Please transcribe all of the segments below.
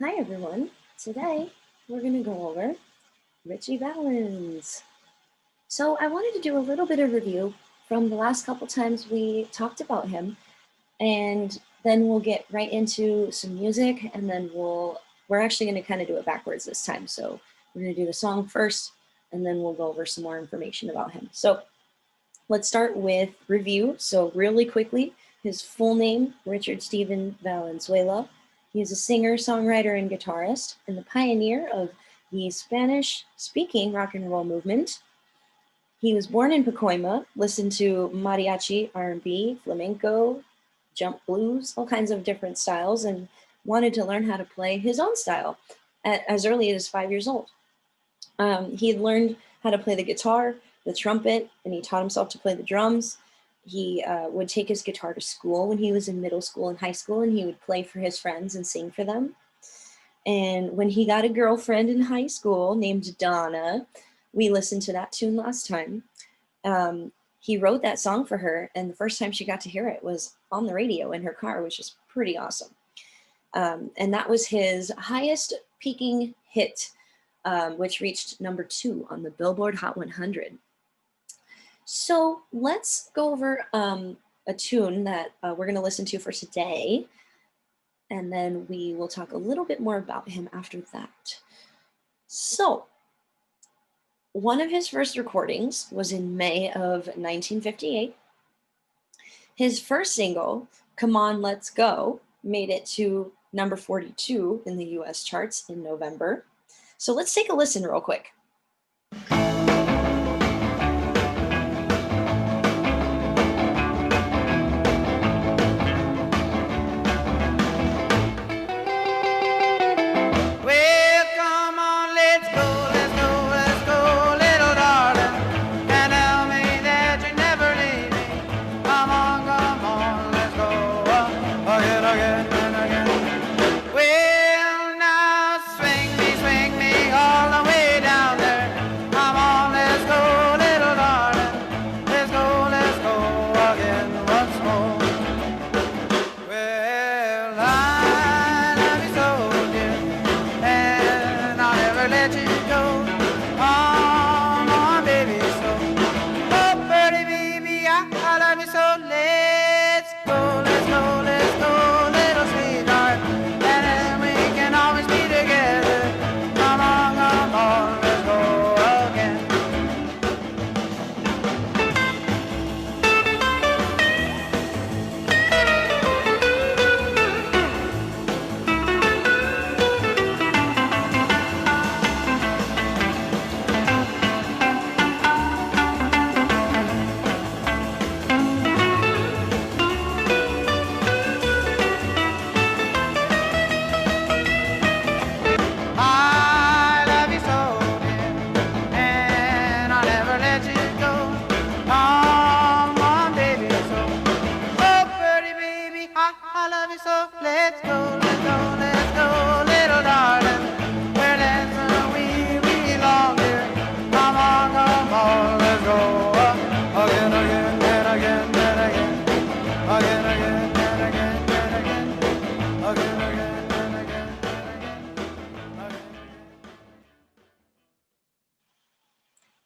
Hi everyone. Today we're going to go over Ritchie Valens. So I wanted to do a little bit of review from the last couple times we talked about him, and then we'll get right into some music, and then we're actually going to kind of do it backwards this time. So we're going to do the song first, and then we'll go over some more information about him. So let's start with review. So really quickly, his full name, Richard Stephen Valenzuela. He is a singer, songwriter, and guitarist, and the pioneer of the Spanish-speaking rock and roll movement. He was born in Pacoima, listened to mariachi, R&B, flamenco, jump blues, all kinds of different styles, and wanted to learn how to play his own style as early as 5 years old. He had learned how to play the guitar, the trumpet, and he taught himself to play the drums. He would take his guitar to school when he was in middle school and high school, and he would play for his friends and sing for them. And when he got a girlfriend in high school named Donna, we listened to that tune last time. He wrote that song for her, and the first time she got to hear it was on the radio in her car, which is pretty awesome. And that was his highest peaking hit, which reached #2 on the Billboard Hot 100. So let's go over a tune that we're going to listen to for today, and then we will talk a little bit more about him after that. So one of his first recordings was in May of 1958. His first single, Come On, Let's Go, made it to #42 in the US charts in November. So let's take a listen real quick.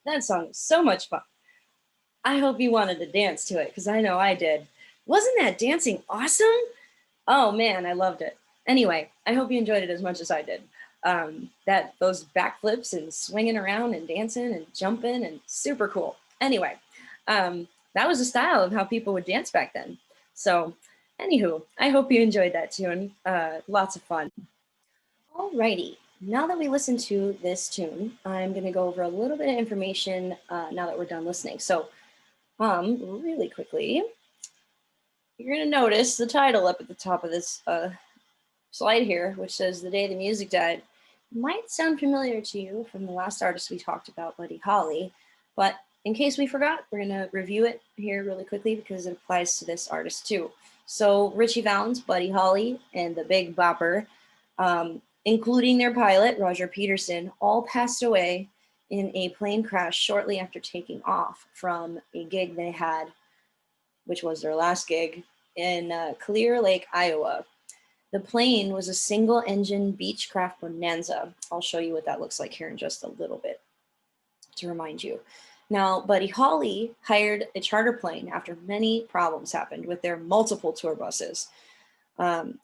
That song is so much fun. I hope you wanted to dance to it, because I know I did. Wasn't that dancing awesome? Oh man, I loved it. Anyway, I hope you enjoyed it as much as I did. Those backflips and swinging around and dancing and jumping and super cool. Anyway, that was the style of how people would dance back then. So anywho, I hope you enjoyed that tune. Lots of fun. Alrighty, now that we listened to this tune, I'm going to go over a little bit of information now that we're done listening. So really quickly, you're going to notice the title up at the top of this slide here, which says The Day the Music Died. Might sound familiar to you from the last artist we talked about, Buddy Holly, but in case we forgot, we're going to review it here really quickly because it applies to this artist too. So Ritchie Valens, Buddy Holly, and the Big Bopper, including their pilot, Roger Peterson, all passed away in a plane crash shortly after taking off from a gig they had, which was their last gig, in Clear Lake, Iowa. The plane was a single engine Beechcraft Bonanza. I'll show you what that looks like here in just a little bit to remind you. Now, Buddy Holly hired a charter plane after many problems happened with their multiple tour buses.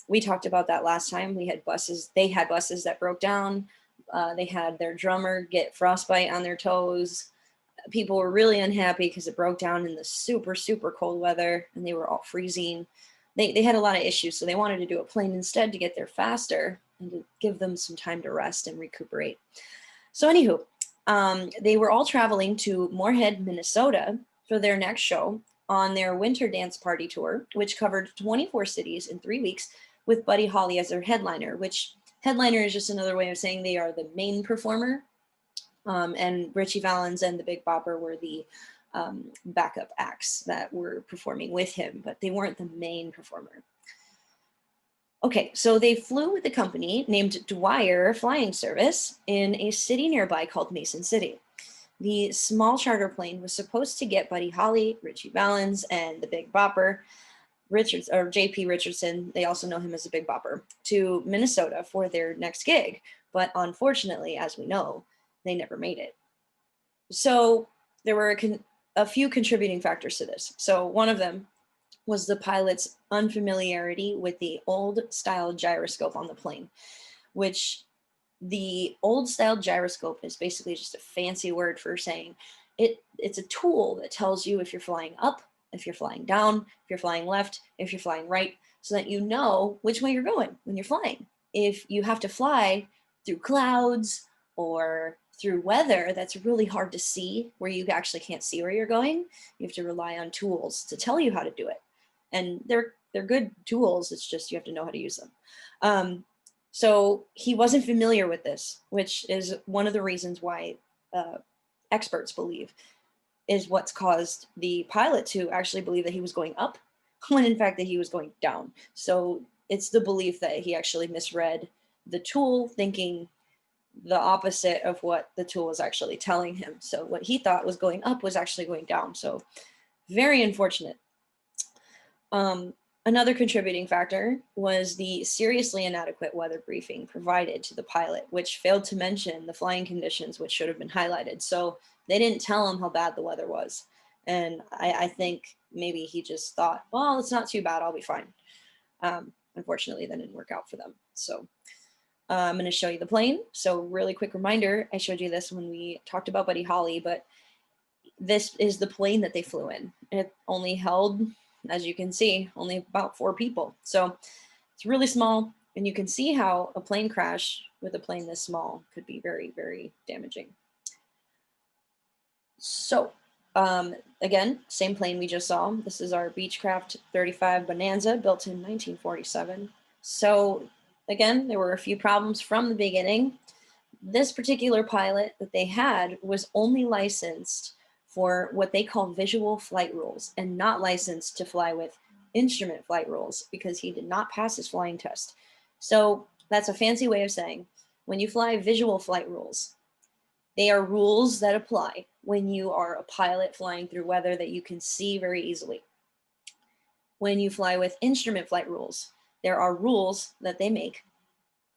We talked about that last time. They had buses that broke down. They had their drummer get frostbite on their toes. People were really unhappy because it broke down in the super, super cold weather and they were all freezing. They had a lot of issues, so they wanted to do a plane instead to get there faster and to give them some time to rest and recuperate. So anywho, they were all traveling to Moorhead, Minnesota for their next show on their winter dance party tour, which covered 24 cities in 3 weeks with Buddy Holly as their headliner, which headliner is just another way of saying they are the main performer. And Ritchie Valens and the Big Bopper were the backup acts that were performing with him, but they weren't the main performer. Okay, so they flew with a company named Dwyer Flying Service in a city nearby called Mason City. The small charter plane was supposed to get Buddy Holly, Ritchie Valens, and the Big Bopper, J.P. Richardson, they also know him as the Big Bopper, to Minnesota for their next gig. But unfortunately, as we know, they never made it. So there were a few contributing factors to this. So one of them was the pilot's unfamiliarity with the old style gyroscope on the plane, which the old style gyroscope is basically just a fancy word for saying it's a tool that tells you if you're flying up, if you're flying down, if you're flying left, if you're flying right, so that you know which way you're going when you're flying. If you have to fly through clouds or through weather that's really hard to see, where you actually can't see where you're going, you have to rely on tools to tell you how to do it. And they're good tools. It's just you have to know how to use them. So he wasn't familiar with this, which is one of the reasons why experts believe is what's caused the pilot to actually believe that he was going up when in fact that he was going down. So it's the belief that he actually misread the tool, thinking the opposite of what the tool was actually telling him. So what he thought was going up was actually going down. So very unfortunate. Another contributing factor was the seriously inadequate weather briefing provided to the pilot, which failed to mention the flying conditions, which should have been highlighted. So they didn't tell him how bad the weather was. And I think maybe he just thought, well, it's not too bad, I'll be fine. Unfortunately, that didn't work out for them. So I'm going to show you the plane. So really quick reminder, I showed you this when we talked about Buddy Holly, but this is the plane that they flew in. It only held, as you can see, only about 4 people. So it's really small, and you can see how a plane crash with a plane this small could be very, very damaging. So again, same plane we just saw. This is our Beechcraft 35 Bonanza, built in 1947. So again, there were a few problems from the beginning. This particular pilot that they had was only licensed for what they call visual flight rules and not licensed to fly with instrument flight rules because he did not pass his flying test. So that's a fancy way of saying when you fly visual flight rules, they are rules that apply when you are a pilot flying through weather that you can see very easily. When you fly with instrument flight rules, there are rules that they make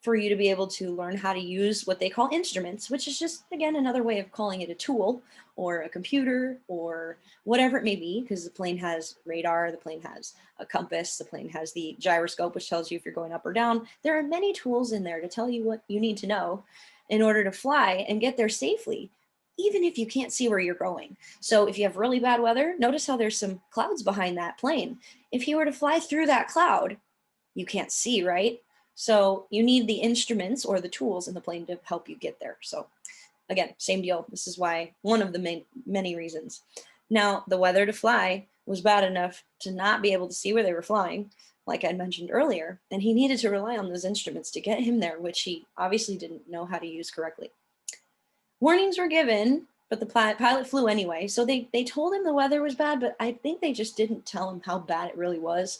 for you to be able to learn how to use what they call instruments, which is just, again, another way of calling it a tool or a computer or whatever it may be, because the plane has radar, the plane has a compass, the plane has the gyroscope, which tells you if you're going up or down. There are many tools in there to tell you what you need to know in order to fly and get there safely, even if you can't see where you're going. So if you have really bad weather, notice how there's some clouds behind that plane. If you were to fly through that cloud, you can't see, right? So you need the instruments or the tools in the plane to help you get there. So again, same deal. This is why one of the many reasons. Now, the weather to fly was bad enough to not be able to see where they were flying, like I mentioned earlier, and he needed to rely on those instruments to get him there, which he obviously didn't know how to use correctly. Warnings were given, but the pilot flew anyway. So they told him the weather was bad, but I think they just didn't tell him how bad it really was.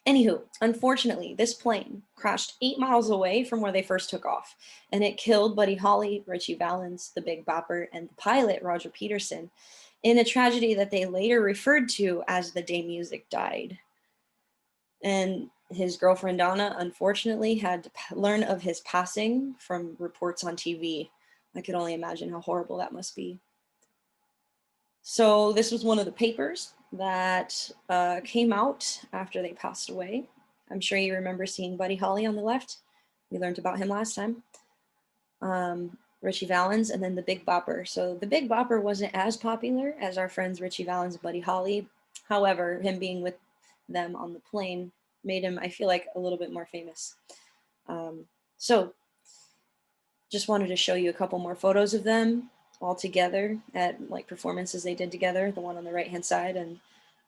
Anywho, unfortunately, this plane crashed 8 miles away from where they first took off, and it killed Buddy Holly, Ritchie Valens, the Big Bopper, and the pilot, Roger Peterson, in a tragedy that they later referred to as the day music died. And His girlfriend Donna, unfortunately, had to learn of his passing from reports on TV. I could only imagine how horrible that must be. So this was one of the papers that came out after they passed away. I'm sure you remember seeing Buddy Holly on the left. We learned about him last time. Ritchie Valens, and then the Big Bopper. So the Big Bopper wasn't as popular as our friends Ritchie Valens and Buddy Holly. However, him being with them on the plane made him, I feel like, a little bit more famous. So just wanted to show you a couple more photos of them all together at like performances they did together. The one on the right hand side and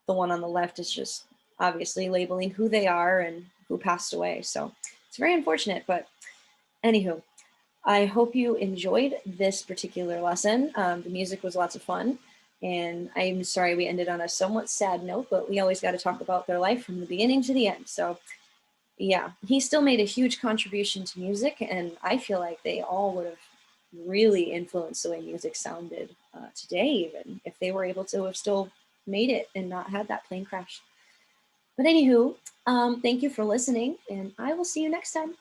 the one on the left is just obviously labeling who they are and who passed away. So it's very unfortunate, but anywho, I hope you enjoyed this particular lesson. The music was lots of fun, and I'm sorry we ended on a somewhat sad note, but we always got to talk about their life from the beginning to the end. So yeah, he still made a huge contribution to music, and I feel like they all would have really influenced the way music sounded today, even if they were able to have still made it and not had that plane crash. But anywho, thank you for listening, and I will see you next time.